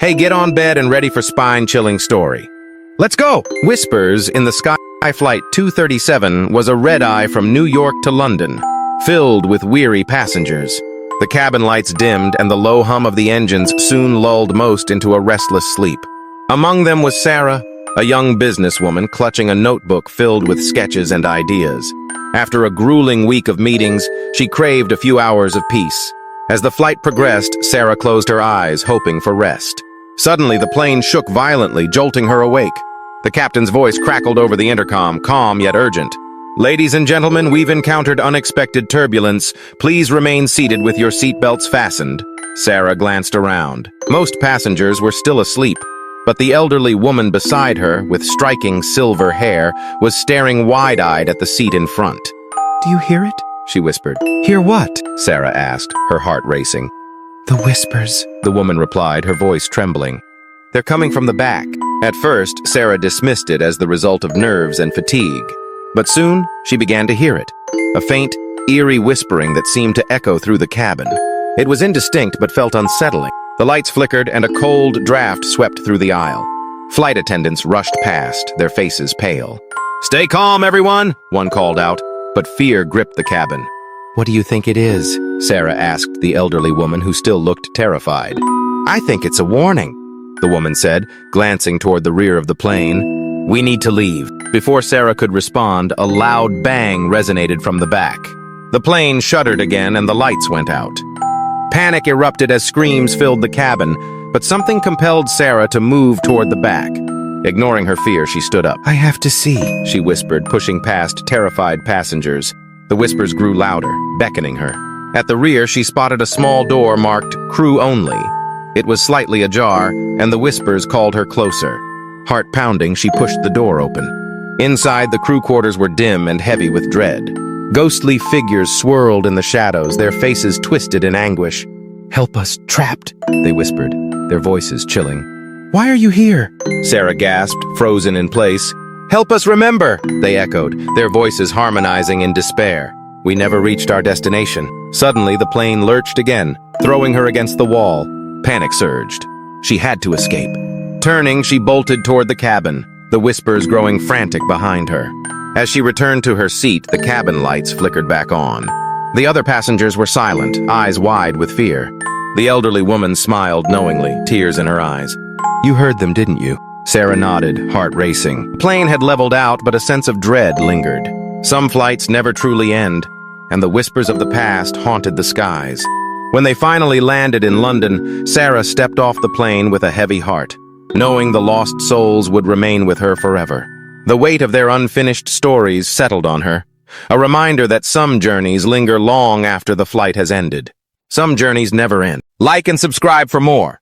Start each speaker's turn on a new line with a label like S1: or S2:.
S1: Hey, get on bed and ready for spine-chilling story. Let's go! Whispers in the Sky Flight 237 was a red-eye from New York to London, filled with weary passengers. The cabin lights dimmed and the low hum of the engines soon lulled most into a restless sleep. Among them was Sarah, a young businesswoman clutching a notebook filled with sketches and ideas. After a grueling week of meetings, she craved a few hours of peace. As the flight progressed, Sarah closed her eyes, hoping for rest. Suddenly, the plane shook violently, jolting her awake. The captain's voice crackled over the intercom, calm yet urgent. "Ladies and gentlemen, we've encountered unexpected turbulence. Please remain seated with your seatbelts fastened." Sarah glanced around. Most passengers were still asleep, but the elderly woman beside her, with striking silver hair, was staring wide-eyed at the seat in front. "Do you hear it?" she whispered. "Hear what?" Sarah asked, her heart racing. "The whispers," the woman replied, her voice trembling. "They're coming from the back." At first, Sarah dismissed it as the result of nerves and fatigue. But soon, she began to hear it. A faint, eerie whispering that seemed to echo through the cabin. It was indistinct but felt unsettling. The lights flickered and a cold draft swept through the aisle. Flight attendants rushed past, their faces pale. "Stay calm, everyone," one called out, but fear gripped the cabin. "What do you think it is?" Sarah asked the elderly woman who still looked terrified. "I think it's a warning," the woman said, glancing toward the rear of the plane. "We need to leave." Before Sarah could respond, a loud bang resonated from the back. The plane shuddered again and the lights went out. Panic erupted as screams filled the cabin, but something compelled Sarah to move toward the back. Ignoring her fear, she stood up. "I have to see," she whispered, pushing past terrified passengers. The whispers grew louder, beckoning her. At the rear, she spotted a small door marked "Crew Only." It was slightly ajar, and the whispers called her closer. Heart pounding, she pushed the door open. Inside, the crew quarters were dim and heavy with dread. Ghostly figures swirled in the shadows, their faces twisted in anguish. "Help us, trapped," they whispered, their voices chilling. "Why are you here?" Sarah gasped, frozen in place. "Help us remember," they echoed, their voices harmonizing in despair. "We never reached our destination." Suddenly, the plane lurched again, throwing her against the wall. Panic surged. She had to escape. Turning, she bolted toward the cabin, the whispers growing frantic behind her. As she returned to her seat, the cabin lights flickered back on. The other passengers were silent, eyes wide with fear. The elderly woman smiled knowingly, tears in her eyes. "You heard them, didn't you?" Sarah nodded, heart racing. The plane had leveled out, but a sense of dread lingered. Some flights never truly end, and the whispers of the past haunted the skies. When they finally landed in London, Sarah stepped off the plane with a heavy heart, knowing the lost souls would remain with her forever. The weight of their unfinished stories settled on her, a reminder that some journeys linger long after the flight has ended. Some journeys never end. Like and subscribe for more.